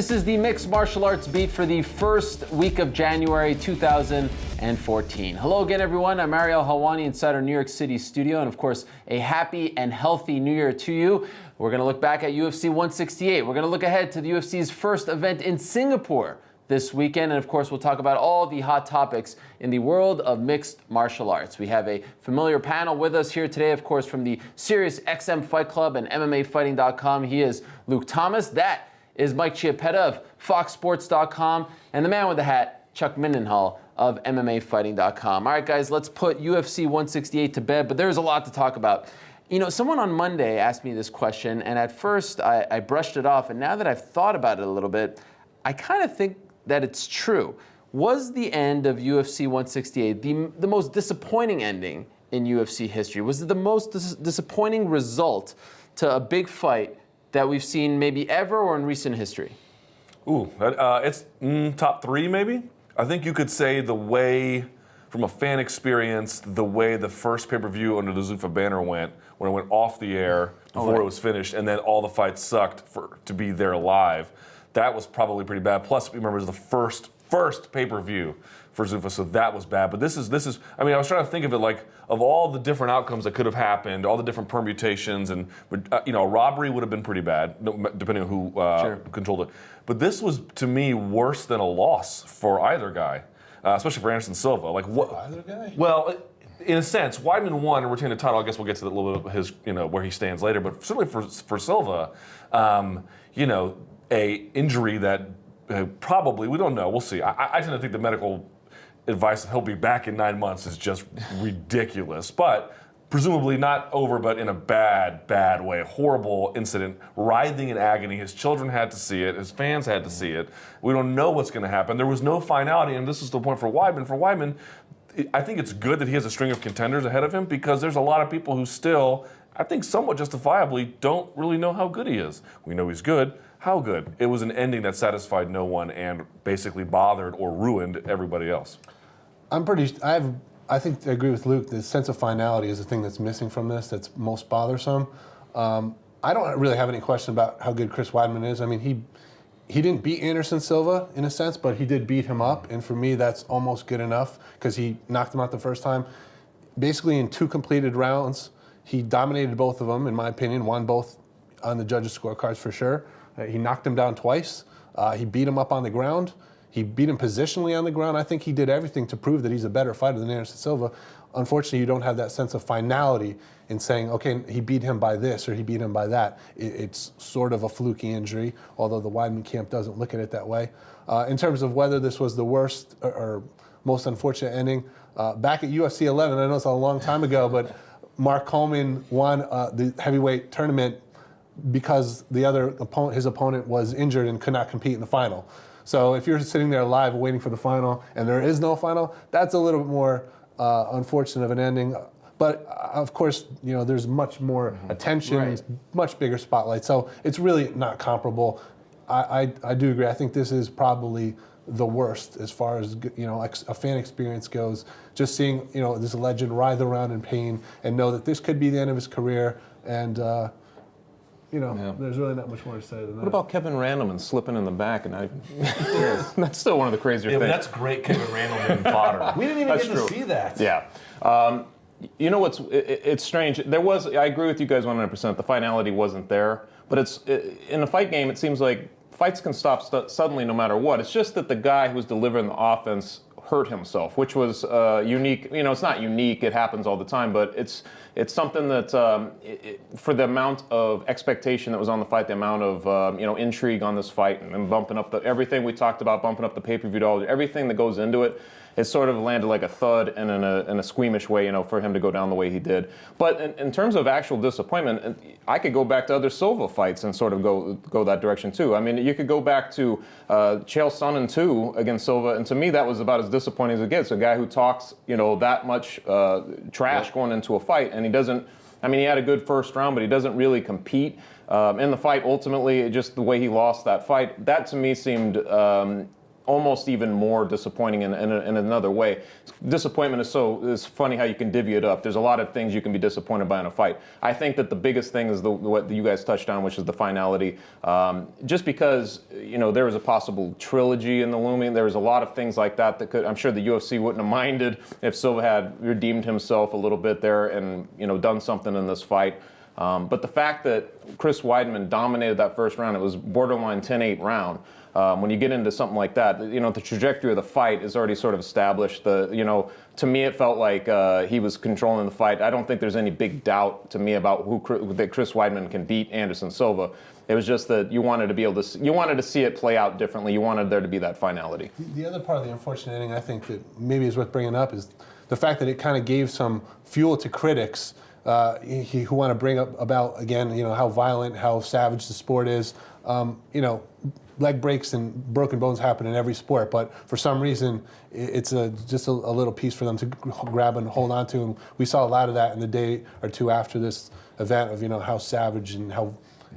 This is the Mixed Martial Arts Beat for the first week of January 2014. Hello again, everyone. I'm Ariel Helwani inside our New York City studio, and of course, a happy and healthy New Year to you. We're going to look back at UFC 168. We're going to look ahead to the UFC's first event in Singapore this weekend, and of course, we'll talk about all the hot topics in the world of mixed martial arts. We have a familiar panel with us here today, of course, from the Sirius XM Fight Club and MMA Fighting.com. He is Luke Thomas. That is Mike CHIAPPETTA of FoxSports.com, and the man with the hat, Chuck Mindenhall of MMA Fighting.com. All right, guys, let's put UFC 168 to bed, but there's a lot to talk about. You know, someone on Monday asked me this question, and at first I brushed it off, and now that I've thought about it a little bit, I kind of think that it's true. Was the end of UFC 168 the most disappointing ending in UFC history? Was it the most disappointing result to a big fight that we've seen maybe ever or in recent history? Ooh, it's top three maybe. I think you could say the way, from a fan experience, the way the first pay-per-view under the Zuffa banner went, when it went off the air before it was finished, and then all the fights sucked to be there live. That was probably pretty bad. Plus, remember, it was the first pay-per-view for Zuffa, so that was bad. But this is. I mean, I was trying to think of it like, of all the different outcomes that could have happened, all the different permutations, and you know, a robbery would have been pretty bad, depending on who controlled it. But this was, to me, worse than a loss for either guy, especially for Anderson Silva. Like what? Either guy? Well, in a sense, Weidman won and retained the title. I guess we'll get to a little bit of his, you know, where he stands later. But certainly for Silva, you know, a injury that probably, we don't know, we'll see. I tend to think the medical advice that he'll be back in 9 months is just ridiculous. But presumably not over, but in a bad way. A horrible incident, writhing in agony. His children had to see it. His fans had to see it. We don't know what's going to happen. There was no finality, and this is the point for Weidman. For Weidman, I think it's good that he has a string of contenders ahead of him, because there's a lot of people who still, I think somewhat justifiably, don't really know how good he is. We know he's good. How good? It was an ending that satisfied no one and basically bothered or ruined everybody else. I think I agree with Luke. The sense of finality is the thing that's missing from this, that's most bothersome. I don't really have any question about how good Chris Weidman is. I mean, he didn't beat Anderson Silva in a sense, but he did beat him up, and for me, that's almost good enough, because he knocked him out the first time. Basically, in 2 completed rounds, he dominated both of them, in my opinion, won both on the judges' scorecards for sure. He knocked him down twice. He beat him up on the ground. He beat him positionally on the ground. I think he did everything to prove that he's a better fighter than Anderson Silva. Unfortunately, you don't have that sense of finality in saying, okay, he beat him by this or he beat him by that. It's sort of a fluky injury, although the Weidman camp doesn't look at it that way. In terms of whether this was the worst or most unfortunate ending, back at UFC 11, I know it's a long time ago, but Mark Coleman won the heavyweight tournament because his opponent was injured and could not compete in the final. So if you're sitting there live waiting for the final and there is no final, that's a little bit more unfortunate of an ending. But of course, you know, there's much more attention, much bigger spotlight. So it's really not comparable. I do agree. I think this is probably the worst as far as, you know, a fan experience goes. Just seeing, you know, this legend writhe around in pain and know that this could be the end of his career, and you know, there's really not much more to say than that. What about Kevin Randleman slipping in the back and not even... That's still one of the crazier things. That's great, Kevin Randleman fodder. We didn't even get to see that. Yeah. You know what's... It's strange. I agree with you guys 100%. The finality wasn't there. But in a fight game, it seems like fights can stop suddenly no matter what. It's just that the guy who's delivering the offense hurt himself, which was unique. You know, it's not unique. It happens all the time, but it's something that for the amount of expectation that was on the fight, the amount of you know, intrigue on this fight, and bumping up everything we talked about, bumping up the pay-per-view dollars, everything that goes into it. It sort of landed like a thud and in a squeamish way, you know, for him to go down the way he did. But in terms of actual disappointment, I could go back to other Silva fights and sort of go that direction too. I mean, you could go back to Chael Sonnen 2 against Silva, and to me that was about as disappointing as it gets. A guy who talks, you know, that much trash going into a fight, and he doesn't. I mean, he had a good first round, but he doesn't really compete in the fight. Ultimately, just the way he lost that fight, that to me seemed almost even more disappointing in another way. Disappointment is funny how you can divvy it up. There's a lot of things you can be disappointed by in a fight. I think that the biggest thing is what you guys touched on, which is the finality. Just because, you know, there was a possible trilogy in the looming, there was a lot of things like that could, I'm sure the UFC wouldn't have minded if Silva had redeemed himself a little bit there and, you know, done something in this fight. But the fact that Chris Weidman dominated that first round, it was borderline 10-8 round. When you get into something like that, you know, the trajectory of the fight is already sort of established. You know, to me, it felt like he was controlling the fight. I don't think there's any big doubt to me about that Chris Weidman can beat Anderson Silva. It was just that you wanted to be able to, you wanted to see it play out differently. You wanted there to be that finality. The other part of the unfortunate ending, I think, that maybe is worth bringing up is the fact that it kind of gave some fuel to critics who want to bring up about, again, you know, how violent, how savage the sport is. You know, leg breaks and broken bones happen in every sport, but for some reason, it's just a little piece for them to grab and hold on to. And we saw a lot of that in the day or two after this event of, you know, how savage and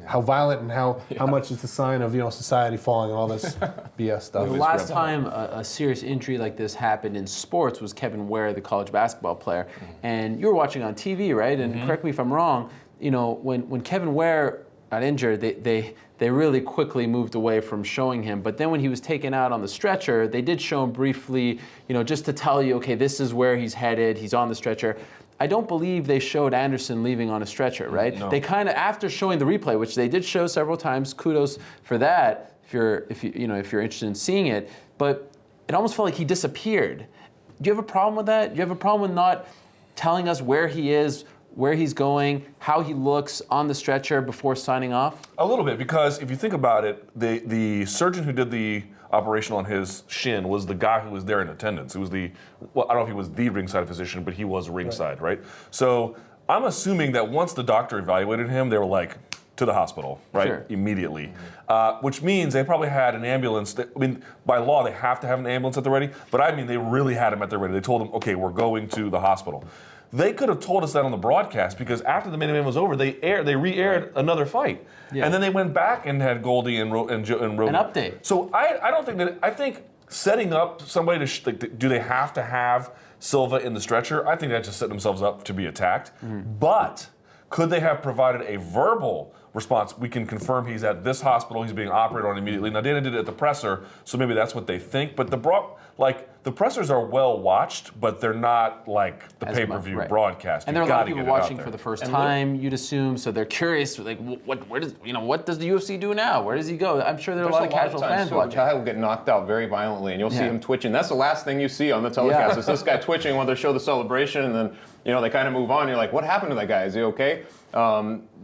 how violent and how much it's a sign of, you know, society falling and all this BS stuff. The last time a serious injury like this happened in sports was Kevin Ware, the college basketball player. And you were watching on TV, right? And correct me if I'm wrong, you know, when Kevin Ware got injured, they really quickly moved away from showing him. But then when he was taken out on the stretcher, they did show him briefly, you know, just to tell you, okay, this is where he's headed, he's on the stretcher. I don't believe they showed Anderson leaving on a stretcher, right? No. They kind of, after showing the replay, which they did show several times, kudos for that, if you're interested in seeing it, but it almost felt like he disappeared. Do you have a problem with that? Do you have a problem with not telling us where he is, where he's going, how he looks on the stretcher before signing off? A little bit, because if you think about it, the surgeon who did the operation on his shin was the guy who was there in attendance. It was I don't know if he was the ringside physician, but he was ringside, right? So I'm assuming that once the doctor evaluated him, they were like, to the hospital, right? Sure. Immediately. Which means they probably had an ambulance. I mean, by law, they have to have an ambulance at the ready, but I mean, they really had him at the ready. They told him, okay, we're going to the hospital. They could have told us that on the broadcast, because after the main event was over, they re-aired another fight. Yeah. And then they went back and had Goldie and Rogan. An update. So I don't think that, I think setting up somebody to, do they have to have Silva in the stretcher? I think that's just setting themselves up to be attacked. But could they have provided a verbal response? We can confirm he's at this hospital, he's being operated on immediately. Now, Dana did it at the presser, so maybe that's what they think. But the pressers are well watched, but they're not like the pay-per-view broadcast. And there are a lot of people watching for the first time, you'd assume, so they're curious, like, what does the UFC do now? Where does he go? I'm sure there are a lot of casual fans watching. A guy will get knocked out very violently, and you'll see him twitching. That's the last thing you see on the telecast. It's this guy twitching while they show the celebration, and then, you know, they kind of move on. You're like, what happened to that guy? Is he okay?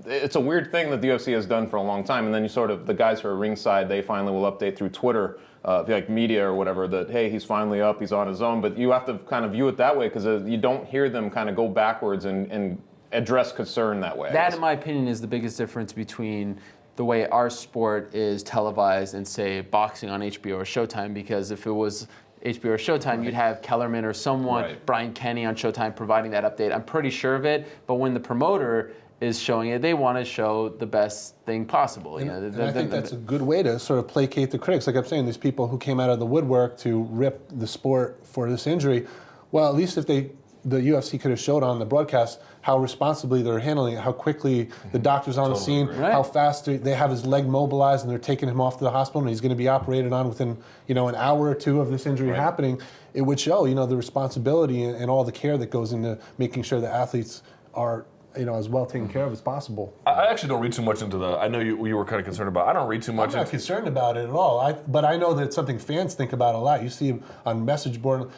It's a weird thing that the UFC has done for a long time, and then the guys who are ringside, they finally will update through Twitter, like media or whatever, that, hey, he's finally up, he's on his own. But you have to kind of view it that way, because you don't hear them kind of go backwards and address concern that way. That, in my opinion, is the biggest difference between the way our sport is televised and, say, boxing on HBO or Showtime, because if it was HBO or Showtime, you'd have Kellerman or someone, Brian Kenny on Showtime providing that update. I'm pretty sure of it, but when the promoter is showing it, they want to show the best thing possible. And I think that's a good way to sort of placate the critics. Like I'm saying, these people who came out of the woodwork to rip the sport for this injury, well, at least if the UFC could have showed on the broadcast how responsibly they're handling it, how quickly the doctor's on the scene, how fast they have his leg mobilized and they're taking him off to the hospital and he's going to be operated on within, you know, an hour or two of this injury happening. It would show, you know, the responsibility and all the care that goes into making sure that athletes are, you know, as well taken care of as possible. I actually don't read too much into I know you were kind of concerned about. I don't read too much. I'm not concerned about it at all. But I know that it's something fans think about a lot. You see on message board.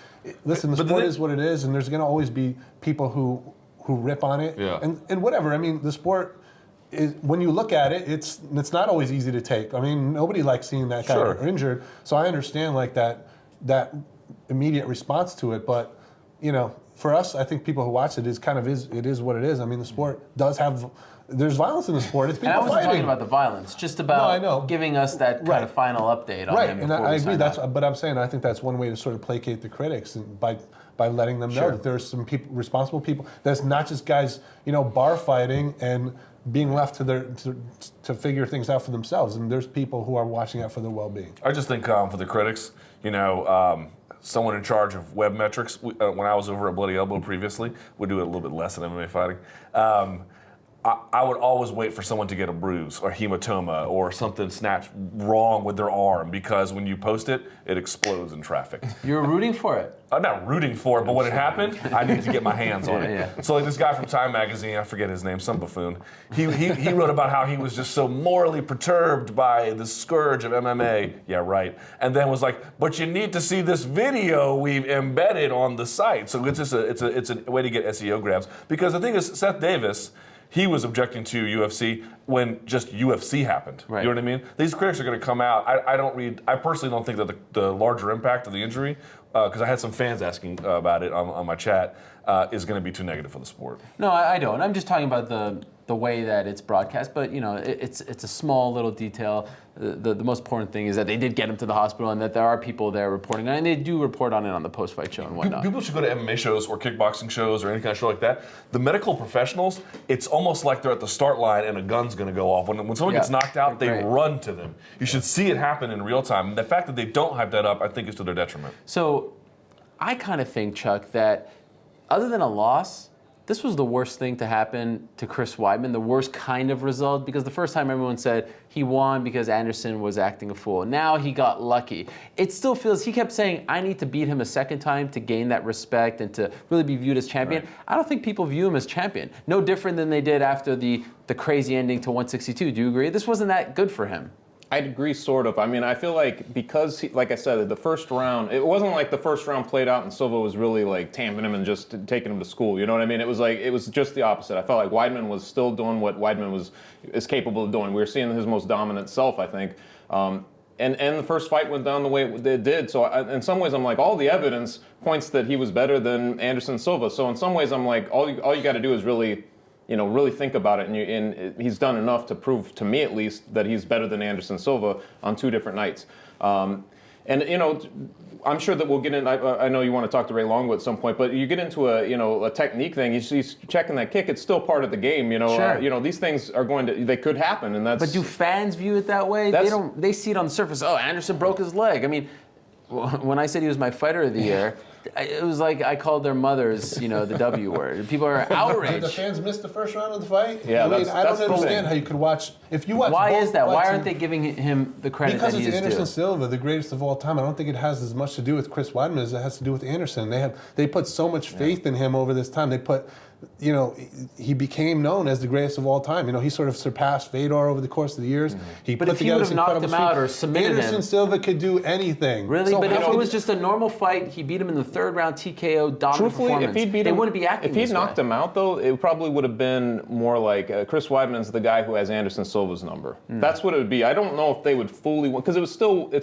Listen, the sport is what it is, and there's going to always be people who rip on it. Yeah. And whatever. I mean, the sport is, when you look at it, it's not always easy to take. I mean, nobody likes seeing that guy injured. So I understand like that immediate response to it. But you know, for us, I think people who watch it it is what it is. I mean, the sport does have, there's violence in the sport. It's people fighting. And I wasn't talking about the violence, just about giving us that kind of final update on him. And I agree. But I'm saying I think that's one way to sort of placate the critics, and by letting them know that there's some people, responsible people. That's not just guys, you know, bar fighting and being left to figure things out for themselves. And there's people who are watching out for their well-being. I just think for the critics, someone in charge of web metrics, when I was over at Bloody Elbow previously, we do it a little bit less in MMA fighting. I would always wait for someone to get a bruise or hematoma or something snatched wrong with their arm, because when you post it, it explodes in traffic. You're rooting for it. I'm not rooting for it, but when it happened, I needed to get my hands on it. So like this guy from Time Magazine, I forget his name, some buffoon, he wrote about how he was just so morally perturbed by the scourge of MMA. Yeah, right. And then was like, but you need to see this video we've embedded on the site. So it's just it's a way to get SEO grabs. Because the thing is, Seth Davis, he was objecting to UFC when just UFC happened. Right. You know what I mean? These critics are going to come out. I personally don't think that the larger impact of the injury, because I had some fans asking about it on my chat, is going to be too negative for the sport. No, I don't. I'm just talking about the way that it's broadcast. But it's a small little detail. The most important thing is that they did get him to the hospital, and that there are people there reporting on it, and they do report on it on the post-fight show and whatnot. People should go to MMA shows or kickboxing shows or any kind of show like that. The medical professionals, it's almost like they're at the start line and a gun's going to go off. When someone gets knocked out, they run to them. You should see it happen in real time. And the fact that they don't hype that up, I think, is to their detriment. So I kind of think, Chuck, that other than a loss, this was the worst thing to happen to Chris Weidman, the worst kind of result, because the first time everyone said he won because Anderson was acting a fool. Now he got lucky. It still feels, he kept saying, I need to beat him a second time to gain that respect and to really be viewed as champion. Right. I don't think people view him as champion. No different than they did after the crazy ending to 162. Do you agree? This wasn't that good for him. I'd agree, sort of. I mean, I feel like because, like I said, the first round, it wasn't like the first round played out and Silva was really like tamping him and just taking him to school. You know what I mean? It was just the opposite. I felt like Weidman was still doing what Weidman is capable of doing. We were seeing his most dominant self, I think. And the first fight went down the way it did. So in some ways, I'm like, all the evidence points that he was better than Anderson Silva. So in some ways, I'm like, all you got to do is really think about it, and he's done enough to prove, to me at least, that he's better than Anderson Silva on 2 different nights. I'm sure that we'll get in. I know you want to talk to Ray Longwood at some point, but you get into a technique thing. He's checking that kick. It's still part of the game. Sure. These things are they could happen, and that's. But do fans view it that way? They see it on the surface. Oh, Anderson broke his leg. I mean, when I said he was my fighter of the year, it was like I called their mothers, the W word. People are outraged. Did the fans miss the first round of the fight? Yeah, I don't understand how you could watch. If you watch, why both is that? fights, Why aren't they giving him the credit that he is due? Because it's Anderson Silva, the greatest of all time. I don't think it has as much to do with Chris Weidman as it has to do with Anderson. They put so much faith in him over this time. They put. He became known as the greatest of all time. He sort of surpassed Fedor over the course of the years. Mm-hmm. But if he would have knocked him out or submitted him, Anderson Silva could do anything. Really? So but if it was just a normal fight, he beat him in the 3rd round TKO, dominant performance. If he'd beat him, wouldn't be acting If he'd knocked him out, though, it probably would have been more like Chris Weidman's the guy who has Anderson Silva's number. That's what it would be. I don't know if they would fully win, because it's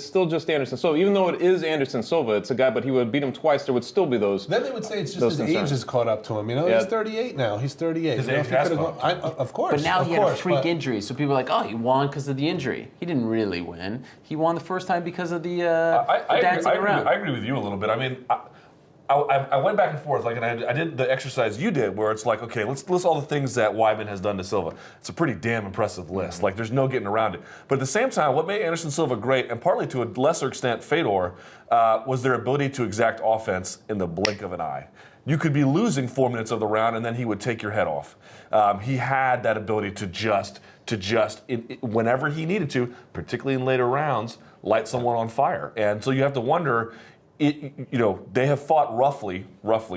still just Anderson Silva. Even though it is Anderson Silva, it's a guy, but he would beat him twice. There would still be those. Then they would say it's just his age has caught up to him. He's 38 now. He's 38. His age has of course. But now he had a freak injury, so people are like, oh, he won because of the injury. He didn't really win. He won the first time because of the dancing around. I agree with you a little bit. I mean, I went back and forth, and I did the exercise you did, where it's like, okay, let's list all the things that Weidman has done to Silva. It's a pretty damn impressive list. Like, there's no getting around it. But at the same time, what made Anderson Silva great, and partly to a lesser extent Fedor, was their ability to exact offense in the blink of an eye. You could be losing 4 minutes of the round, and then he would take your head off. He had that ability to just whenever he needed to, particularly in later rounds, light someone on fire. And so you have to wonder. They have fought roughly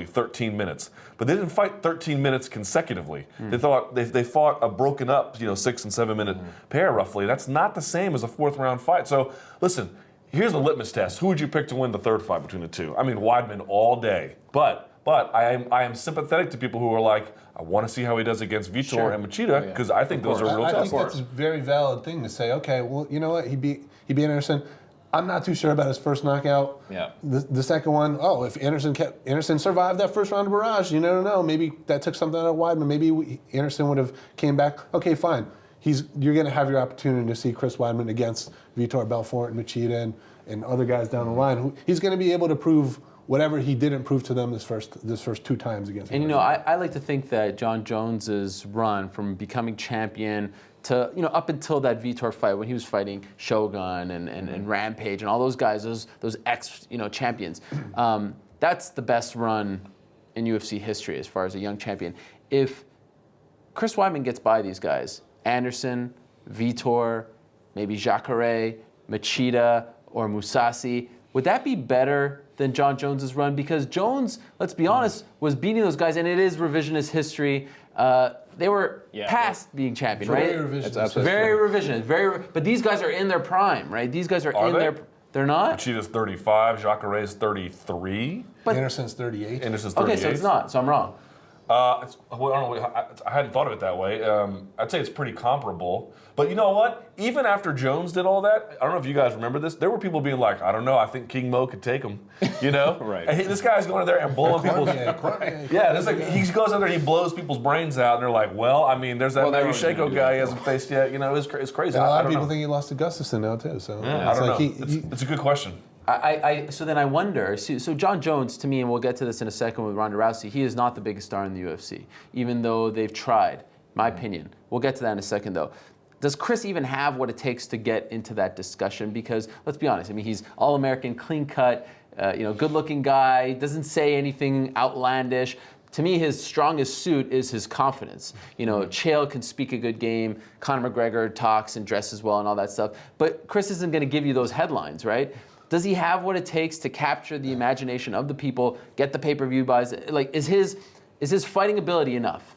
13 minutes, but they didn't fight 13 minutes consecutively. They fought a broken up, 6 and 7 minute pair roughly. That's not the same as a 4th round fight. So listen, here's the litmus test. Who would you pick to win the 3rd fight between the two? I mean, Weidman all day, but I am sympathetic to people who are like, I want to see how he does against Vitor and Machida, because I think those are real tests. I think that's a very valid thing to say. Okay, well, you know what? He beat Anderson. I'm not too sure about his first knockout. Yeah. The second one, if Anderson survived that first round of barrage, you never know. Maybe that took something out of Weidman. Maybe Anderson would have came back. Okay, fine. You're going to have your opportunity to see Chris Weidman against Vitor Belfort and Machida and other guys down the line. He's going to be able to prove whatever he didn't prove to them this first 2 times against him. And I like to think that John Jones's run from becoming champion to up until that Vitor fight when he was fighting Shogun and Rampage and all those guys, those ex champions, that's the best run in UFC history as far as a young champion. If Chris Weidman gets by these guys, Anderson, Vitor, maybe Jacare, Machida, or Musasi, would that be better than John Jones's run? Because Jones, let's be honest, was beating those guys, and it is revisionist history. They were past being champion, right? Very revisionist. But these guys are in their prime, right? These guys are in their. They're not. Machida's 35. Jacare is 33. But Anderson's 38. Anderson's 38. Okay, so it's not. So I'm wrong. I don't know. I hadn't thought of it that way. I'd say it's pretty comparable. But you know what? Even after Jones did all that, I don't know if you guys remember this. There were people being like, I don't know. I think King Mo could take him. Right. And this guy's going in there and blowing people's. Yeah, it's like he goes in there and he blows people's brains out, and they're like, well, I mean, there's that Marusheko guy he hasn't faced yet. It's crazy. And a lot of people think he lost to Gustafsson now too. So I don't know. It's a good question. So then I wonder, so John Jones, to me, and we'll get to this in a second with Ronda Rousey, he is not the biggest star in the UFC, even though they've tried, my opinion. We'll get to that in a second, though. Does Chris even have what it takes to get into that discussion? Because, let's be honest, I mean, he's all-American, clean-cut, good-looking guy, doesn't say anything outlandish. To me, his strongest suit is his confidence. Chael can speak a good game, Conor McGregor talks and dresses well and all that stuff, but Chris isn't going to give you those headlines, right? Does he have what it takes to capture the imagination of the people, get the pay-per-view buys? Like, is his fighting ability enough?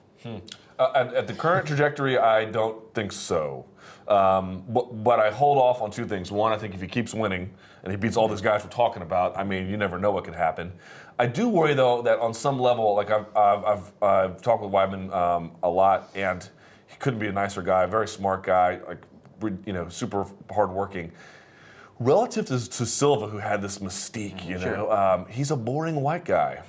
At the current trajectory, I don't think so. But I hold off on 2 things. One, I think if he keeps winning and he beats all these guys we're talking about, I mean, you never know what could happen. I do worry, though, that on some level, like I've talked with Weidman a lot, and he couldn't be a nicer guy, very smart guy, like super hardworking. Relative to Silva, who had this mystique, he's a boring white guy,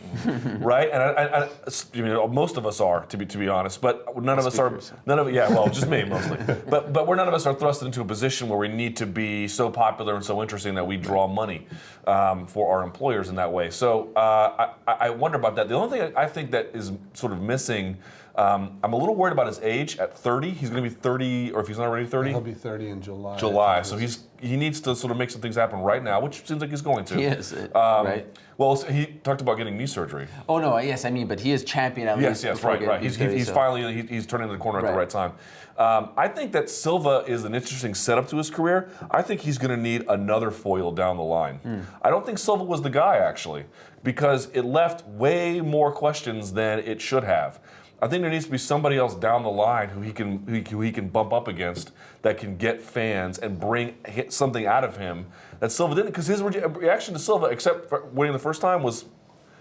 right? And most of us are, to be honest, but none of us are. Just me mostly. But none of us are thrust into a position where we need to be so popular and so interesting that we draw money for our employers in that way. So I wonder about that. The only thing I think that is sort of missing. I'm a little worried about his age. At 30, he's going to be 30, or if he's not already 30, he'll be 30 in July. So he needs to sort of make some things happen right now, which seems like he's going to. He is, right? Well, he talked about getting knee surgery. Oh no, yes, I mean, but he is champion at least. Yes, right. He's finally he's turning the corner at the right time. I think that Silva is an interesting setup to his career. I think he's going to need another foil down the line. I don't think Silva was the guy actually, because it left way more questions than it should have. I think there needs to be somebody else down the line who he can bump up against that can get fans and hit something out of him that Silva didn't. Because his reaction to Silva, except for winning the first time, was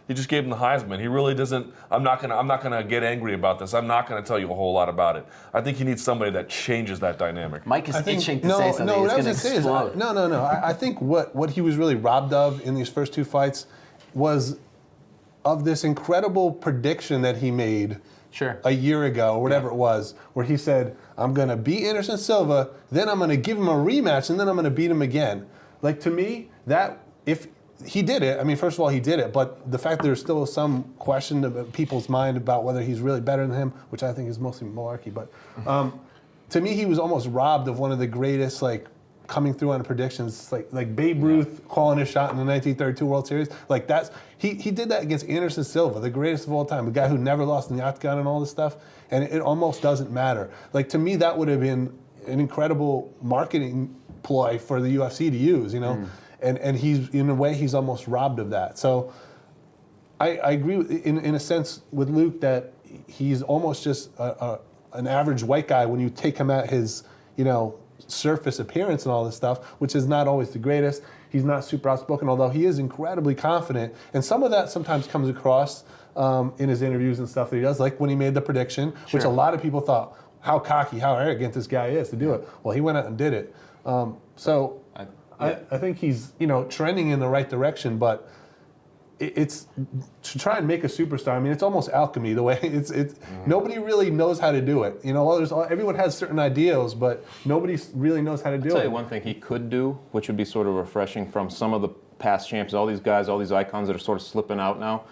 he just gave him the Heisman. He really doesn't. I'm not gonna get angry about this. I'm not gonna tell you a whole lot about it. I think he needs somebody that changes that dynamic. Mike is itching to say something. What I was going to say is, I think what he was really robbed of in these first 2 fights was of this incredible prediction that he made. Sure. A year ago, or whatever it was, where he said, I'm going to beat Anderson Silva, then I'm going to give him a rematch, and then I'm going to beat him again. Like, to me, that, if he did it, I mean, first of all, he did it, but the fact that there's still some question in people's mind about whether he's really better than him, which I think is mostly malarkey, but to me, he was almost robbed of one of the greatest, like, coming through on predictions, like Babe Ruth calling his shot in the 1932 World Series. Like he did that against Anderson Silva, the greatest of all time, a guy who never lost in the octagon and all this stuff, and it almost doesn't matter. Like, to me, that would have been an incredible marketing ploy for the UFC to use, and he's, in a way, he's almost robbed of that. So I agree in a sense with Luke that he's almost just an average white guy when you take him at his, surface appearance and all this stuff, which is not always the greatest. He's not super outspoken, although he is incredibly confident. And some of that sometimes comes across in his interviews and stuff that he does, like when he made the prediction, which a lot of people thought, how cocky, how arrogant this guy is to do it. Well, he went out and did it. I think he's, trending in the right direction, but it's to try and make a superstar. I mean, it's almost alchemy the way it's nobody really knows how to do it. Everyone has certain ideals, but nobody really knows how to do it. I'll tell you one thing he could do, which would be sort of refreshing from some of the past champions, all these guys, all these icons that are sort of slipping out now,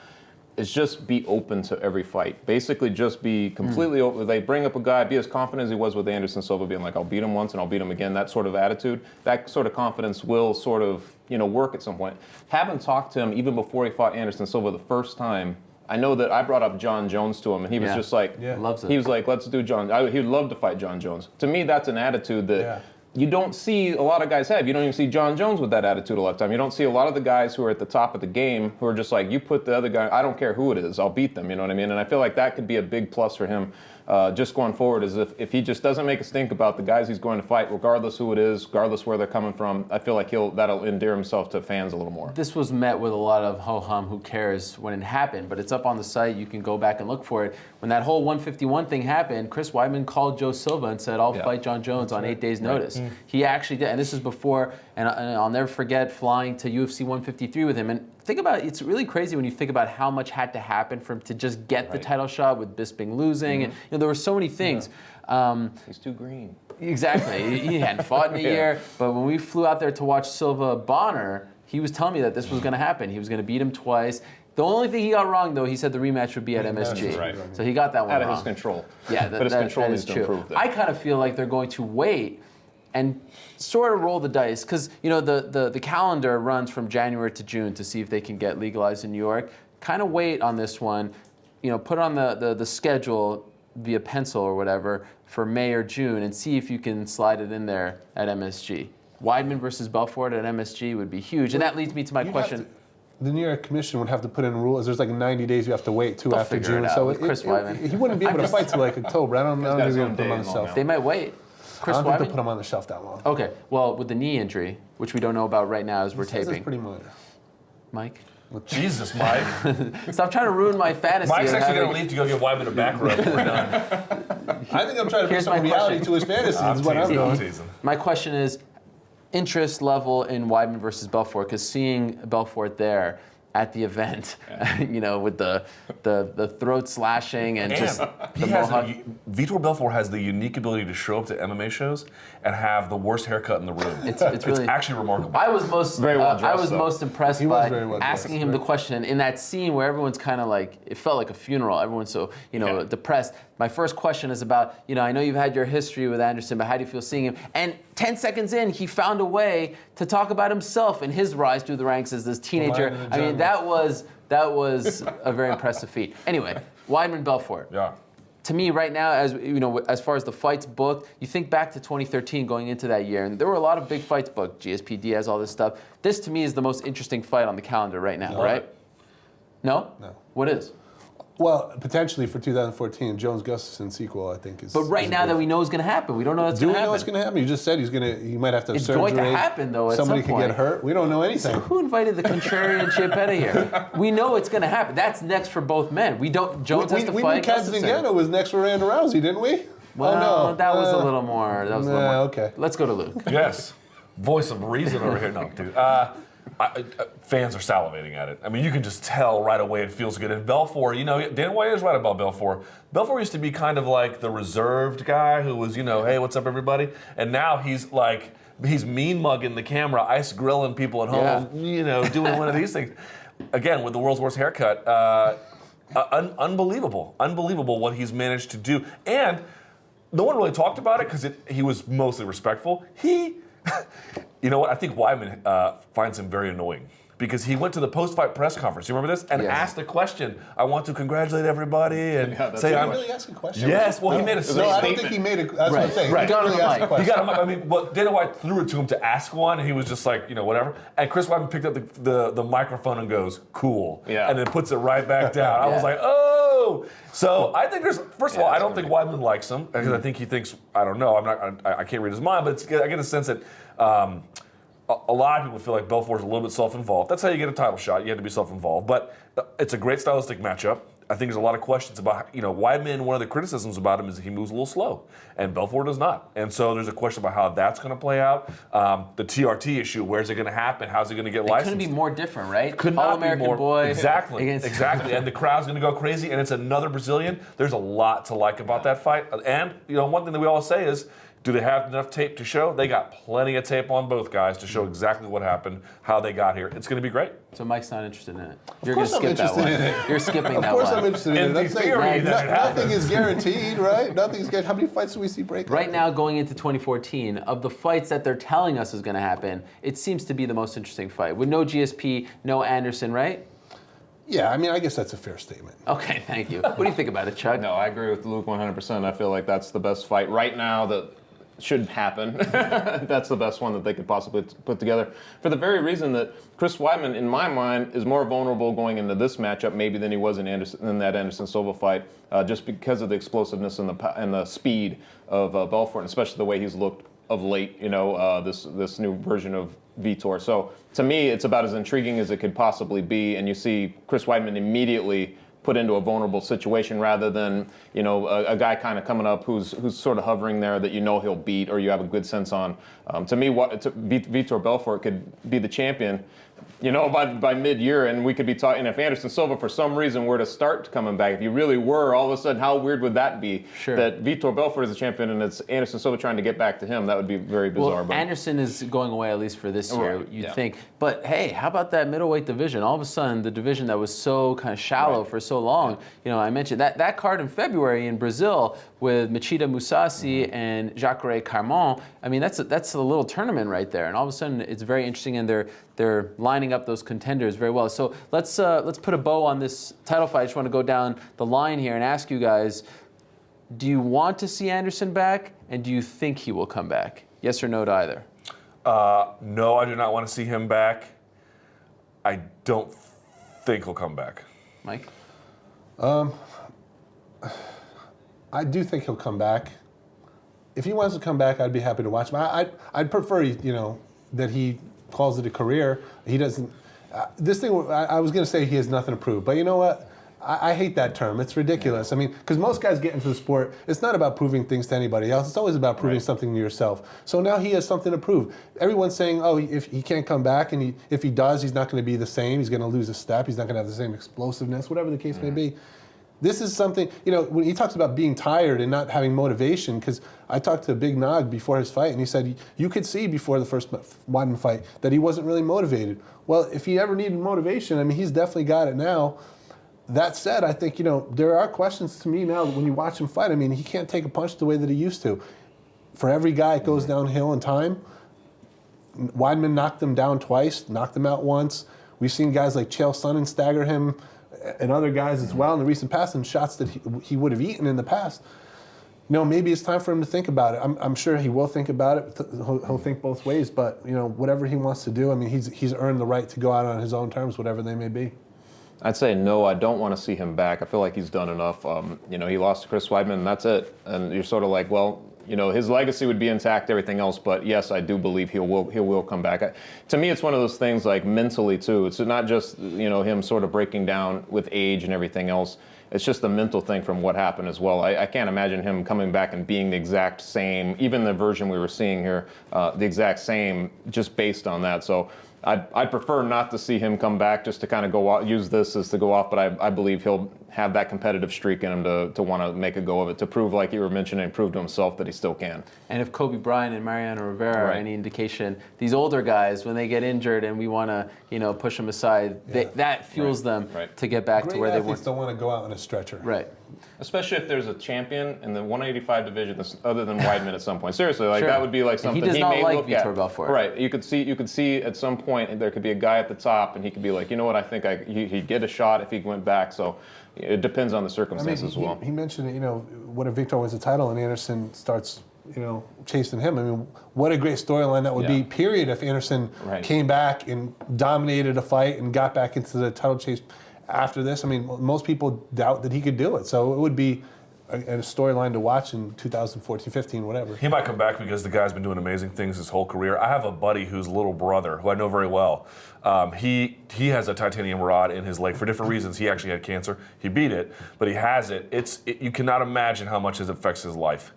is just be open to every fight. Basically, just be completely open. They bring up a guy, be as confident as he was with Anderson Silva, being like, I'll beat him once and I'll beat him again. That sort of attitude, that sort of confidence will sort of, work at some point. Having talked to him even before he fought Anderson Silva the first time, I know that I brought up John Jones to him, and he was just like, loves it. He was like, let's do John. He would love to fight John Jones. To me, that's an attitude that you don't see a lot of guys have. You don't even see John Jones with that attitude a lot of time. You don't see a lot of the guys who are at the top of the game who are just like, you put the other guy, I don't care who it is, I'll beat them, you know what I mean? And I feel like that could be a big plus for him just going forward, is if he just doesn't make a stink about the guys he's going to fight, regardless who it is, regardless where they're coming from, I feel like that'll endear himself to fans a little more. This was met with a lot of ho-hum, who cares when it happened, but it's up on the site. You can go back and look for it. When that whole 151 thing happened, Chris Weidman called Joe Silva and said, I'll fight John Jones on 8 days' notice. He actually did, and this is before, and I'll never forget flying to UFC 153 with him. And think about it, it's really crazy when you think about how much had to happen for him to just get the title shot, with Bisping losing. And there were so many things. He's too green. Exactly. He hadn't fought in a year. But when we flew out there to watch Silva Bonner, he was telling me that this was going to happen. He was going to beat him twice. The only thing he got wrong, though, he said the rematch would be at MSG. Right. So he got that one Out wrong. of his control. Yeah, but his control needs to improve there. I kind of feel like they're going to wait and sort of roll the dice, because the calendar runs from January to June to see if they can get legalized in New York. Kind of wait on this one, put on the schedule via pencil or whatever for May or June, and see if you can slide it in there at MSG. Weidman versus Belfort at MSG would be huge, and that leads me to my question. The New York Commission would have to put in rules. There's like 90 days you have to wait They'll after figure June. it out So with Chris Weidman. He wouldn't be able to fight till like October. I don't think they're going to put him on the shelf. They might wait. Chris I don't think they'll Weidman? put him on the shelf that long. Okay, well, with the knee injury, which we don't know about right now as we're It's taping. pretty minor. Mike? Jesus, Mike. Stop trying to ruin my fantasy. Mike's of actually having- going to leave to go get Weidman a back rub when we're done. I think I'm trying to bring Here's some my reality question. to his fantasy. Is what I'm I'm doing. teasing. My question is, interest level in Weidman versus Belfort, because seeing Belfort there at the event, with the throat slashing and just the mohawk. Vitor Belfort has the unique ability to show up to MMA shows and have the worst haircut in the room. It's really actually remarkable. I was most Very well I dressed, was though. most impressed He was by very well dressed, asking him the question in that scene where everyone's kind of like, it felt like a funeral. Everyone's so depressed. My first question is about, I know you've had your history with Anderson, but how do you feel seeing him? And 10 seconds in, he found a way to talk about himself and his rise through the ranks as this teenager. I mean, that was a very impressive feat. Anyway, Weidman Belfort. Yeah. To me, right now, as far as the fights booked, you think back to 2013 going into that year, and there were a lot of big fights booked. GSP Diaz, all this stuff. This, to me, is the most interesting fight on the calendar right now, right? No? No. What is? Well, potentially for 2014, Jones Gustafson sequel, I think is. But right now that we know is going to happen, we don't know that's do going we to know happen. what's going to happen? You just said he might have to have It's surgery. going to happen, though, at Somebody some could point. get hurt. We don't know anything. Who invited the contrarian CHIAPPETTA here? We know it's going to happen. That's next for both men. We don't. Jones has to we fight knew Gustafson. Castanigano was next for Ronda Rousey, didn't we? Well, oh, no. that was a little more. That was a little more. Okay. Let's go to Luke. Yes. Voice of reason over here. No, dude. Fans are salivating at it. I mean, you can just tell right away it feels good. And Belfort, Dan White is right about Belfort. Belfort used to be kind of like the reserved guy who was, hey, what's up, everybody? And now he's mean mugging the camera, ice grilling people at home, doing one of these things. Again, with the world's worst haircut. Unbelievable what he's managed to do. And no one really talked about it because he was mostly respectful. You know what? I think Weidman finds him very annoying because he went to the post-fight press conference. You remember this? And asked a question. I want to congratulate everybody and say Did I'm. he really ask a question? Yes. Well, he made a No, statement. I don't think he made a. That's what I'm saying. Right. He didn't really ask a question. He got him. I mean, well, Dana White threw it to him to ask one, and he was just like, whatever. And Chris Weidman picked up the microphone and goes, "Cool," and then puts it right back down. I was like, "Oh." So I think first of all, I don't think Weidman likes him because I think he thinks I don't know. I can't read his mind, but I get a sense that. A lot of people feel like Belfort's a little bit self-involved. That's how you get a title shot. You have to be self-involved. But it's a great stylistic matchup. I think there's a lot of questions about, Weidman, one of the criticisms about him is he moves a little slow, and Belfort does not. And so there's a question about how that's going to play out. The TRT issue, where's it going to happen? How's it going to get licensed? Couldn't be more different, right? Could not All-American be more. boy. Exactly. Against Exactly. And the crowd's going to go crazy, and it's another Brazilian. There's a lot to like about that fight. And, one thing that we always say is, Do they have enough tape to show? They got plenty of tape on both guys to show exactly what happened, how they got here. It's going to be great. So Mike's not interested in it. Of course I'm interested in it. You're skipping that Of course one. I'm interested in it. In theory, Nothing is guaranteed, right? Nothing's guaranteed. How many fights do we see break? Right now, going into 2014, of the fights that they're telling us is going to happen, it seems to be the most interesting fight. With no GSP, no Anderson, right? Yeah, I mean, I guess that's a fair statement. Okay, thank you. What do you think about it, Chuck? No, I agree with Luke 100%. I feel like that's the best fight right now that should happen. That's the best one that they could possibly put together. For the very reason that Chris Weidman, in my mind, is more vulnerable going into this matchup maybe than he was in that Anderson Silva fight, just because of the explosiveness and the speed of Belfort, and especially the way he's looked of late. This new version of Vitor. So to me, it's about as intriguing as it could possibly be, and you see Chris Weidman immediately put into a vulnerable situation rather than a guy kind of coming up who's sort of hovering there that he'll beat or you have a good sense on. To me, Vitor Belfort could be the champion, by mid-year, and we could be talking. If Anderson Silva for some reason were to start coming back, if you really were, all of a sudden, how weird would that be? Sure. That Vitor Belfort is the champion and it's Anderson Silva trying to get back to him. That would be very bizarre. Well, Anderson is going away at least for this year, Right, you'd yeah. think. But hey, how about that middleweight division? All of a sudden, the division that was so kind of shallow for so long. I mentioned that card in February in Brazil with Machida Musasi and Jacare Carmon. I mean, that's a little tournament right there, and all of a sudden, it's very interesting, and they're lining up those contenders very well. So let's put a bow on this title fight. I just want to go down the line here and ask you guys: do you want to see Anderson back, and do you think he will come back? Yes or no to either? No, I do not want to see him back. I don't think he'll come back. Mike? I do think he'll come back. If he wants to come back, I'd be happy to watch him. I'd prefer, that he calls it a career. He doesn't. This thing, I was going to say he has nothing to prove, but you know what? I hate that term. It's ridiculous. I mean, because most guys get into the sport, it's not about proving things to anybody else. It's always about proving something to yourself. So now he has something to prove. Everyone's saying, oh, if he can't come back, and if he does, he's not going to be the same. He's going to lose a step. He's not going to have the same explosiveness, whatever the case may be. This is something, when he talks about being tired and not having motivation, because I talked to Big Nog before his fight, and he said you could see before the first Weidman fight that he wasn't really motivated. Well, if he ever needed motivation, I mean, he's definitely got it now. That said, I think, there are questions to me now when you watch him fight. I mean, he can't take a punch the way that he used to. For every guy, it goes downhill in time. Weidman knocked him down twice, knocked him out once. We've seen guys like Chael Sonnen stagger him, and other guys as well in the recent past, and shots that he would have eaten in the past. Maybe it's time for him to think about it. I'm sure he will think about it. He'll think both ways, but whatever he wants to do, I mean, he's earned the right to go out on his own terms, whatever they may be. I'd say no, I don't want to see him back. I feel like he's done enough. He lost to Chris Weidman, and that's it. And you're sort of like, well, his legacy would be intact, everything else. But yes, I do believe he will come back. To me, it's one of those things like mentally too. It's not just him sort of breaking down with age and everything else. It's just the mental thing from what happened as well. I can't imagine him coming back and being the exact same, even the version we were seeing here, the exact same, just based on that. So I'd prefer not to see him come back, just to kind of go out, use this as to go off, but I believe he'll have that competitive streak in him to want to make a go of it, to prove, like you were mentioning, prove to himself that he still can. And if Kobe Bryant and Mariano Rivera are any indication, these older guys, when they get injured and we want to, push them aside, that fuels them to get back to where they were. Don't want to go out on a stretcher. Right. Especially if there's a champion in the 185 division that's other than Weidman at some point. Seriously, that would be like something he does not may like look Vitor at. Belfort. Right. You could see at some point there could be a guy at the top, and he could be like, you know what, I think he'd get a shot if he went back. So it depends on the circumstances as well. He mentioned it, what if Vitor wins the title and Anderson starts, chasing him? I mean, what a great storyline that would be, period, if Anderson came back and dominated a fight and got back into the title chase after this. I mean, most people doubt that he could do it. So it would be a storyline to watch in 2014, 15, whatever. He might come back because the guy's been doing amazing things his whole career. I have a buddy whose little brother, who I know very well, he has a titanium rod in his leg for different reasons. He actually had cancer. He beat it, but he has it. You cannot imagine how much it affects his life.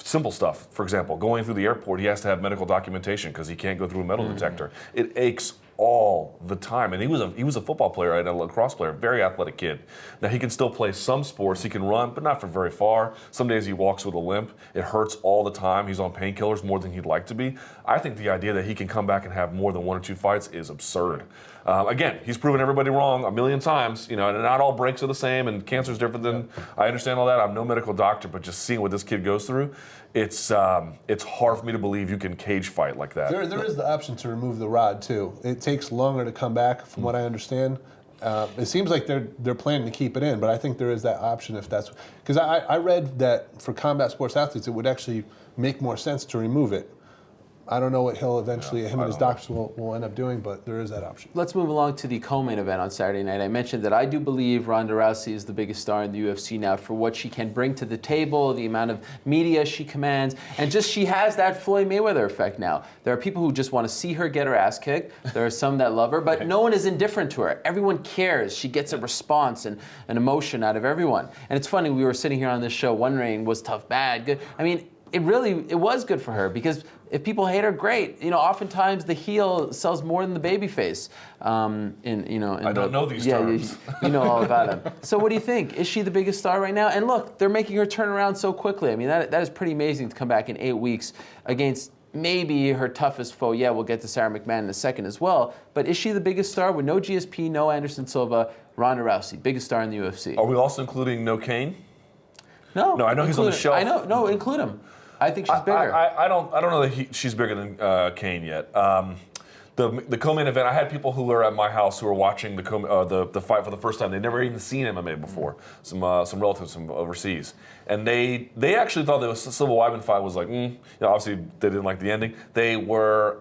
Simple stuff. For example, going through the airport, he has to have medical documentation because he can't go through a metal detector. It aches all the time, and he was a football player and a lacrosse player, very athletic kid. Now he can still play some sports, he can run, but not for very far. Some days he walks with a limp. It hurts all the time. He's on painkillers more than he'd like to be. I think the idea that he can come back and have more than 1 or 2 fights is absurd. Again, he's proven everybody wrong a million times, and not all breaks are the same, and cancer's different than, I understand all that. I'm no medical doctor, but just seeing what this kid goes through, it's hard for me to believe you can cage fight like that. There is the option to remove the rod too. It takes longer to come back, from what I understand. It seems like they're planning to keep it in, but I think there is that option if that's because I read that for combat sports athletes, it would actually make more sense to remove it. I don't know what he'll eventually, him and his doctors will end up doing, but there is that option. Let's move along to the co-main event on Saturday night. I mentioned that I do believe Ronda Rousey is the biggest star in the UFC now for what she can bring to the table, the amount of media she commands, and just she has that Floyd Mayweather effect now. There are people who just want to see her get her ass kicked. There are some that love her, but no one is indifferent to her. Everyone cares. She gets a response and an emotion out of everyone. And it's funny, we were sitting here on this show wondering, was tough bad, good? I mean, it was good for her because if people hate her, great. Oftentimes the heel sells more than the babyface. I don't know these terms. You know all about them. So what do you think? Is she the biggest star right now? And look, they're making her turn around so quickly. I mean, that is pretty amazing to come back in 8 weeks against maybe her toughest foe. Yeah, we'll get to Sara McMann in a second as well. But is she the biggest star with no GSP, no Anderson Silva, Ronda Rousey, biggest star in the UFC? Are we also including no Kane? No. No, I know he's on the shelf. I know. No, include him. I think she's bigger. I don't know that she's bigger than Kane yet. The co-main event, I had people who were at my house who were watching the fight for the first time. They'd never even seen MMA before. Some relatives from overseas, and they actually thought the Silva Weidman fight was like, obviously they didn't like the ending. They were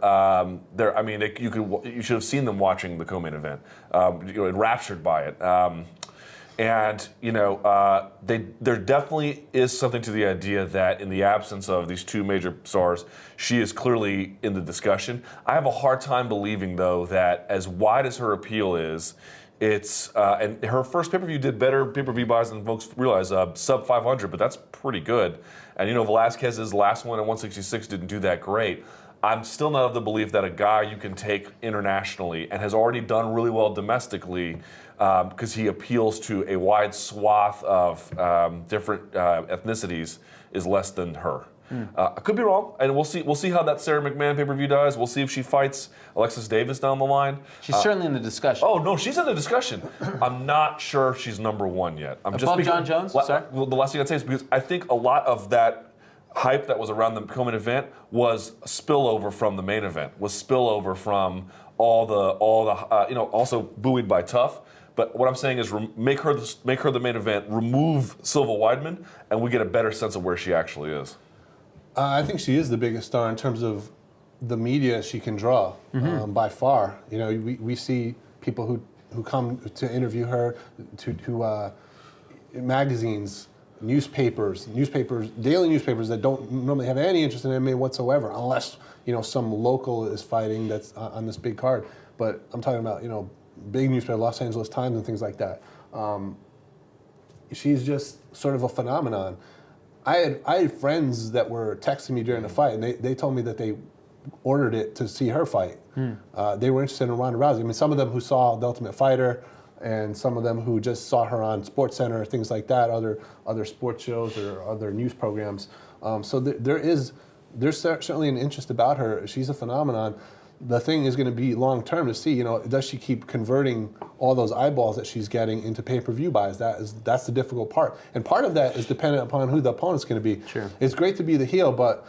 there. I mean, you should have seen them watching the co-main event, enraptured by it. And there definitely is something to the idea that in the absence of these 2 major stars, she is clearly in the discussion. I have a hard time believing, though, that as wide as her appeal is, it's and her first pay-per-view did better pay-per-view buys than folks realize, sub 500, but that's pretty good. And Velasquez's last one at 166 didn't do that great. I'm still not of the belief that a guy you can take internationally and has already done really well domestically because he appeals to a wide swath of different ethnicities is less than her. I could be wrong, and we'll see how that Sara McMann pay-per-view does. We'll see if she fights Alexis Davis down the line. She's certainly in the discussion. Oh no, she's in the discussion. I'm not sure she's number 1 yet. Above John Jones? Sorry? Well, the last thing I'd say is because I think a lot of that hype that was around the co-main event was spillover from the main event, was spillover from all the also buoyed by Tough. But what I'm saying is make her the main event, remove Silva Weidman, and we get a better sense of where she actually is. I think she is the biggest star in terms of the media she can draw, by far. We see people who come to interview her, to magazines, newspapers, daily newspapers that don't normally have any interest in MMA whatsoever, unless some local is fighting that's on this big card. But I'm talking about big newspaper, Los Angeles Times and things like that. She's just sort of a phenomenon. I had friends that were texting me during the fight, and they told me that they ordered it to see her fight. They were interested in Ronda Rousey. I mean, some of them who saw The Ultimate Fighter, and some of them who just saw her on SportsCenter, things like that, other sports shows or other news programs. So there's certainly an interest about her. She's a phenomenon. The thing is going to be long term to see, does she keep converting all those eyeballs that she's getting into pay-per-view buys? That's the difficult part. And part of that is dependent upon who the opponent's going to be. Sure. It's great to be the heel, but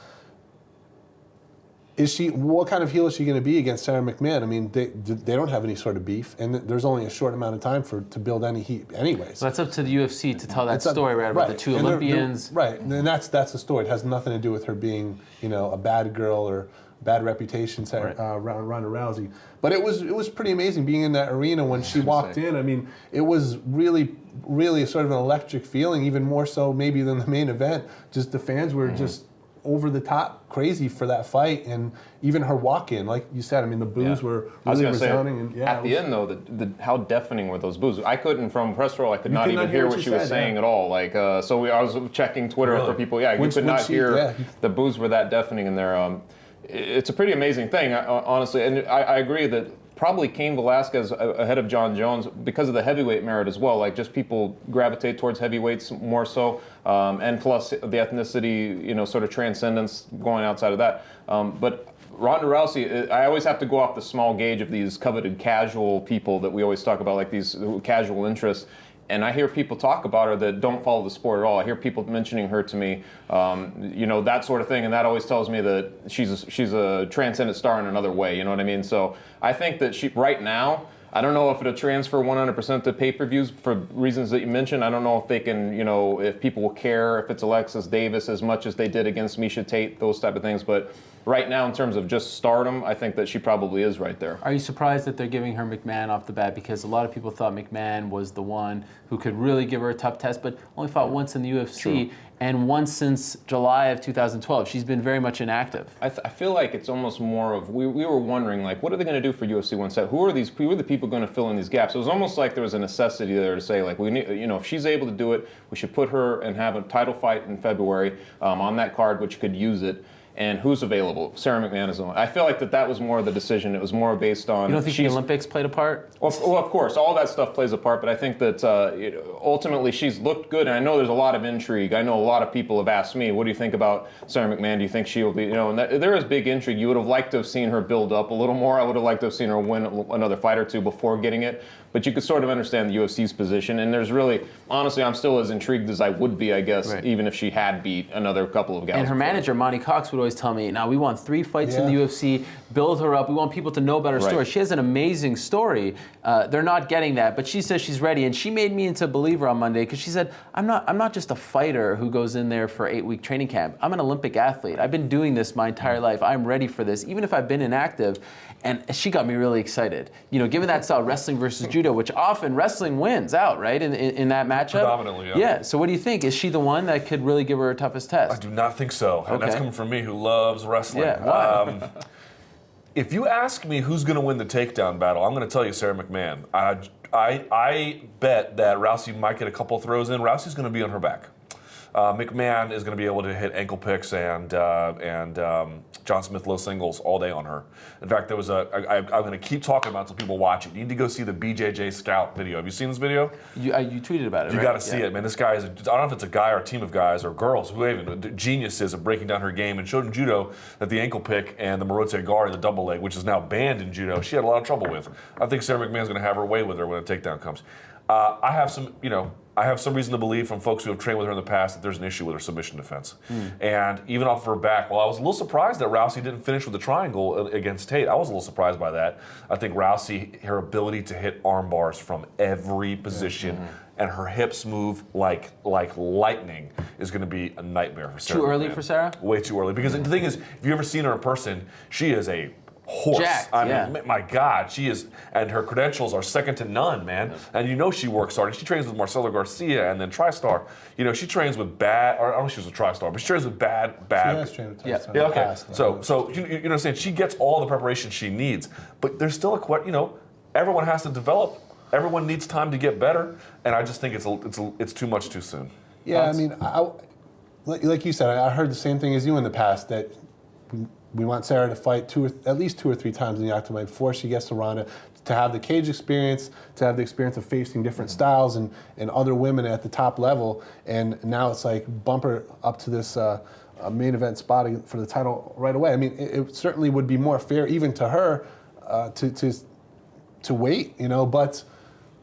what kind of heel is she going to be against Sara McMann? I mean, they don't have any sort of beef, and there's only a short amount of time to build any heat anyways. So that's up to the UFC to tell that story, right, about the 2 Olympians. Right, and that's the story. It has nothing to do with her being, a bad girl or bad reputation, Ronda Rousey. But it was pretty amazing being in that arena when she walked in. I mean, it was really, really sort of an electric feeling, even more so maybe than the main event. Just the fans were just over the top crazy for that fight, and even her walk-in, like you said, I mean, the boos were really resounding. At the end, though, how deafening were those boos? I couldn't, from press row, I could not even hear what she was saying at all. Like, I was checking Twitter for people. Yeah, you could not hear. The boos were that deafening in there. It's a pretty amazing thing, honestly, and I agree that probably Cain Velasquez ahead of John Jones because of the heavyweight merit as well. Like, just people gravitate towards heavyweights more so, and plus the ethnicity, you know, sort of transcendence going outside of that. But Ronda Rousey, I always have to go off the small gauge of these coveted casual people that we always talk about, like these casual interests. And I hear people talk about her that don't follow the sport at all. I hear people mentioning her to me, you know, that sort of thing, and that always tells me that she's a transcendent star in another way. You know what I mean? So I think that right now, I don't know if it'll transfer 100% to pay-per-views for reasons that you mentioned. I don't know if they can, you know, if people will care if it's Alexis Davis as much as they did against Miesha Tate, those type of things. But right now, in terms of just stardom, I think that she probably is right there. Are you surprised that they're giving her McMann off the bat? Because a lot of people thought McMann was the one who could really give her a tough test, but only fought once in the UFC. True. And once since July of 2012. She's been very much inactive. I feel like it's almost more of, we were wondering, like, what are they going to do for UFC 170? Who are the people going to fill in these gaps? It was almost like there was a necessity there to say, like, we need, you know, if she's able to do it, we should put her and have a title fight in February on that card, which could use it. And who's available? Sara McMann is the one. I feel like that was more the decision. It was more based on. You don't think the Olympics played a part? Well, of course, all that stuff plays a part. But I think that ultimately she's looked good. And I know there's a lot of intrigue. I know a lot of people have asked me, "What do you think about Sara McMann? Do you think she will be?" You know, and there is big intrigue. You would have liked to have seen her build up a little more. I would have liked to have seen her win another fight or two before getting it. But you could sort of understand the UFC's position. And there's really, honestly, I'm still as intrigued as I would be, I guess, right, even if she had beat another couple of guys. And her manager, Monty Cox, would always tell me, now we want 3 fights in the UFC, build her up. We want people to know about her story. She has an amazing story. They're not getting that, but she says she's ready. And she made me into a believer on Monday because she said, I'm not just a fighter who goes in there for 8-week training camp. I'm an Olympic athlete. I've been doing this my entire life. I'm ready for this, even if I've been inactive. And she got me really excited. You know, given that style, wrestling versus judo, which often wrestling wins out, right, in that matchup? Predominantly, yeah. Yeah, so what do you think? Is she the one that could really give her her toughest test? I do not think so. And that's coming from me who loves wrestling. Yeah, why? If you ask me who's going to win the takedown battle, I'm going to tell you Sara McMann. I bet that Rousey might get a couple throws in. Rousey's going to be on her back. McMann is going to be able to hit ankle picks and John Smith low singles all day on her. In fact, there was I'm going to keep talking about it so people watch it. You need to go see the BJJ Scout video. Have you seen this video? You tweeted about it, You right? got to see it, man. This guy is, I don't know if it's a guy or a team of guys or girls, who even geniuses of breaking down her game, and showed in judo that the ankle pick and the Marote guard, the double leg, which is now banned in judo, she had a lot of trouble with. I think Sara McMann's going to have her way with her when a takedown comes. I have some reason to believe from folks who have trained with her in the past that there's an issue with her submission defense. And even off her back, well, I was a little surprised that Rousey didn't finish with the triangle against Tate. I was a little surprised by that. I think Rousey, her ability to hit arm bars from every position and her hips move like lightning is going to be a nightmare for Sara. Too early for Sara? Way too early. Because the thing is, if you've ever seen her in person, she is a horse. Jacked, I mean, my God, she is, and her credentials are second to none, man. And you know she works hard. She trains with Marcelo Garcia and then TriStar. You know, she trains with bad, or I don't know if she was a TriStar, but she trains with bad. She has trained with TriStar in the okay. past, So you know what I'm saying? She gets all the preparation she needs, but there's still everyone has to develop. Everyone needs time to get better, and I just think it's too much too soon. Yeah, I mean, like you said, I heard the same thing as you in the past, that we want Sara to fight at least 2 or 3 times in the octagon before she gets to Ronda, to have the cage experience, to have the experience of facing different styles and other women at the top level. And now it's like bump her up to this main event spot for the title right away. I mean, it certainly would be more fair even to her to wait, you know, but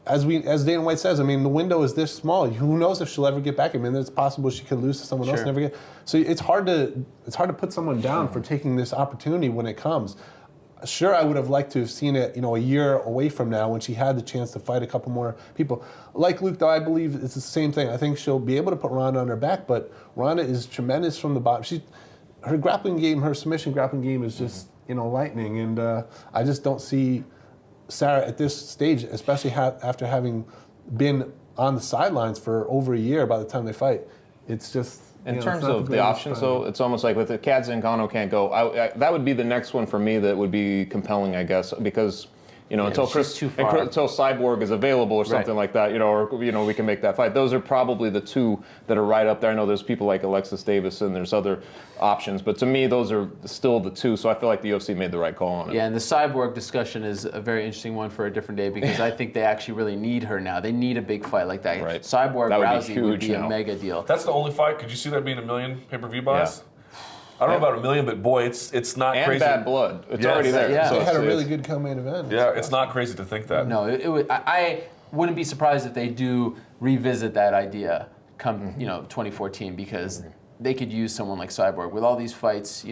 as Dana White says, I mean, the window is this small. Who knows if she'll ever get back? I mean, it's possible she could lose to someone else and never get. So it's hard to put someone down for taking this opportunity when it comes. Sure, I would have liked to have seen it, you know, a year away from now when she had the chance to fight a couple more people. Like Luke, though, I believe it's the same thing. I think she'll be able to put Ronda on her back, but Ronda is tremendous from the bottom. Her grappling game, her submission grappling game is just, you know, lightning, and I just don't see Sara at this stage, especially after having been on the sidelines for over a year by the time they fight. It's just... In terms of the options, though, it's almost like with the Kat Zingano can't go. That would be the next one for me that would be compelling, I guess, because until she's too far. until Cyborg is available or something like that, or we can make that fight. Those are probably the two that are right up there. I know there's people like Alexis Davis and there's other options, but to me those are still the two. So I feel like the UFC made the right call on it. Yeah, and the Cyborg discussion is a very interesting one for a different day because I think they actually really need her now. They need a big fight like that. Right. Cyborg Rousey would be now. a mega deal. That's the only fight. Could you see that being $1 million pay-per-view buys? Yeah. I don't know about $1 million, but boy, it's not and crazy. Bad Blood. It's Yes. already there. Yeah. They had a really good co-main event. Yeah, it's not crazy to think that. No, I wouldn't be surprised if they do revisit that idea come 2014 because they could use someone like Cyborg with all these fights,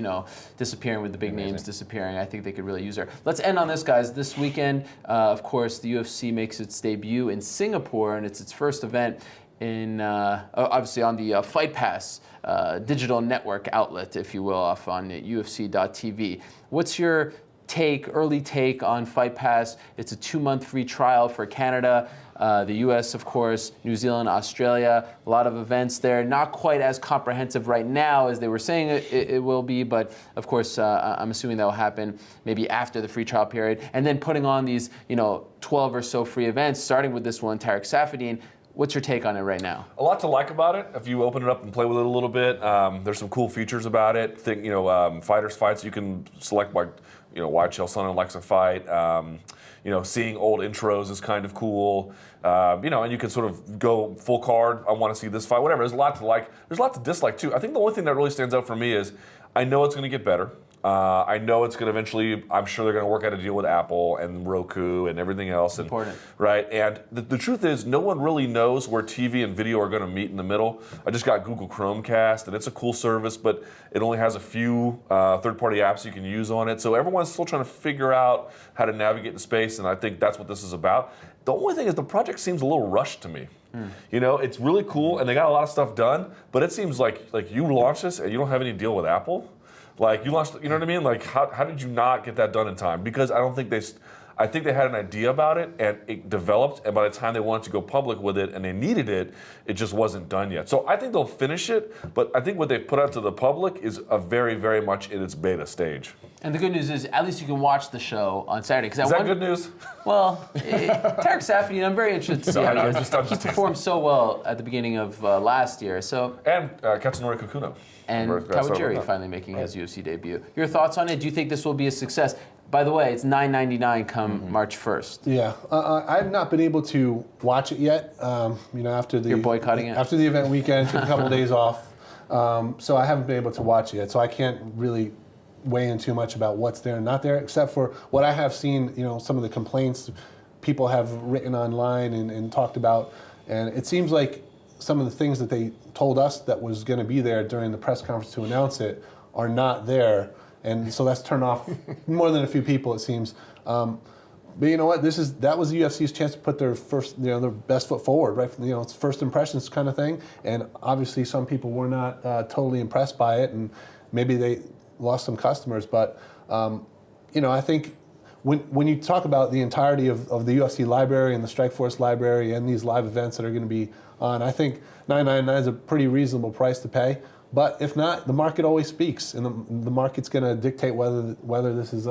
disappearing with the big names disappearing. I think they could really use her. Let's end on this, guys. This weekend, of course, the UFC makes its debut in Singapore, and it's its first event in obviously on the Fight Pass digital network outlet, if you will, off on UFC.tv. What's your early take on Fight Pass? It's a 2-month free trial for Canada, the US, of course, New Zealand, Australia, a lot of events there. Not quite as comprehensive right now as they were saying it will be, but of course, I'm assuming that will happen maybe after the free trial period. And then putting on these, 12 or so free events, starting with this one, Tarek Saffiedine. What's your take on it right now? A lot to like about it. If you open it up and play with it a little bit, there's some cool features about it. Fighters fights. You can select like, why Chael Sonnen likes a fight. Seeing old intros is kind of cool. And you can sort of go full card. I want to see this fight. Whatever. There's a lot to like. There's a lot to dislike too. I think the only thing that really stands out for me is I know it's going to get better. I know it's going to eventually, I'm sure they're going to work out a deal with Apple and Roku and everything else. Important. Right? And the truth is, no one really knows where TV and video are going to meet in the middle. I just got Google Chromecast, and it's a cool service, but it only has a few third-party apps you can use on it. So everyone's still trying to figure out how to navigate the space, and I think that's what this is about. The only thing is the project seems a little rushed to me. It's really cool, and they got a lot of stuff done, but it seems like you launch this and you don't have any deal with Apple. Like you launched, you know what I mean? Like how did you not get that done in time? Because I think they had an idea about it and it developed, and by the time they wanted to go public with it and they needed it, it just wasn't done yet. So I think they'll finish it, but I think what they've put out to the public is a very, very much in its beta stage. And the good news is, at least you can watch the show on Saturday. Is that good news? Well, Tarek Saffiedine, I'm very interested to see how he does. He performed so well at the beginning of last year. And Katsunori Kakuno. And Kawajiri finally making his UFC debut. Your thoughts on it? Do you think this will be a success? By the way, it's $9.99 come March 1st. Yeah, I've not been able to watch it yet. After the You're boycotting it? After the event weekend, took a couple of days off, so I haven't been able to watch it yet. So I can't really weigh in too much about what's there and not there, except for what I have seen. Some of the complaints people have written online and talked about, and it seems like some of the things that they told us that was going to be there during the press conference to announce it are not there. And so that's turned off more than a few people, it seems. But you know what? That was the UFC's chance to put their first, their best foot forward, right? It's first impressions kind of thing. And obviously, some people were not totally impressed by it, and maybe they lost some customers. But I think when you talk about the entirety of the UFC library and the Strikeforce library and these live events that are going to be on, I think $9.99 is a pretty reasonable price to pay. But if not, the market always speaks, and the market's going to dictate whether this is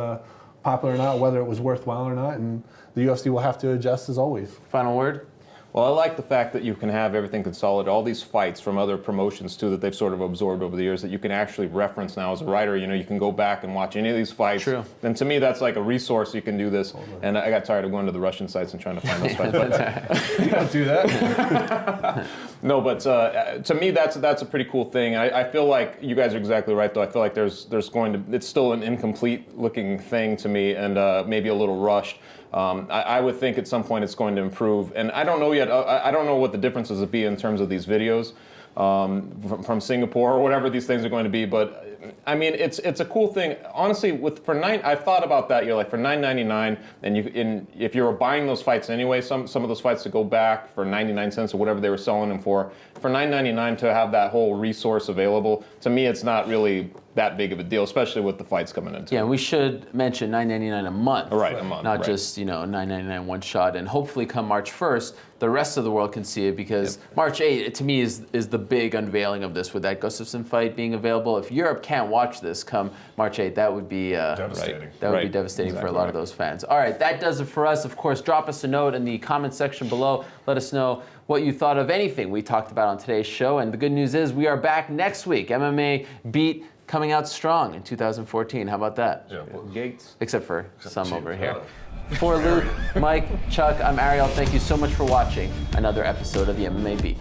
popular or not, whether it was worthwhile or not, and the UFC will have to adjust as always. Final word? Well, I like the fact that you can have everything consolidated, all these fights from other promotions too that they've sort of absorbed over the years that you can actually reference now as a writer. You can go back and watch any of these fights. True. And to me, that's like a resource. You can do this. And I got tired of going to the Russian sites and trying to find those fights. You don't do that. No, but to me, that's a pretty cool thing. I feel like you guys are exactly right, though. I feel like it's still an incomplete looking thing to me, and maybe a little rushed. I would think at some point it's going to improve, and I don't know yet. I don't know what the differences would be in terms of these videos from Singapore or whatever these things are going to be. But I mean, it's a cool thing. Honestly, I've thought about that. For $9.99, and if you were buying those fights anyway, some of those fights to go back for 99 cents or whatever they were selling them for $9.99 to have that whole resource available. To me, it's not really that big of a deal, especially with the fights coming into. Yeah, we should mention $9.99 a month. Right, a month. Not right. just $9.99 one shot. And hopefully, come March 1st, the rest of the world can see it, because March 8th, to me, is the big unveiling of this, with that Gustafsson fight being available. If Europe can't watch this come March 8th, that would be Devastating. That would be devastating for a lot of those fans. All right, that does it for us. Of course, drop us a note in the comment section below. Let us know what you thought of anything we talked about on today's show. And the good news is we are back next week. MMA Beat coming out strong in 2014. How about that? Yeah. Gates. Except for some over here. CHIAPPETTA. For Luke, Mike, Chuck, I'm Ariel. Thank you so much for watching another episode of the MMA Beat.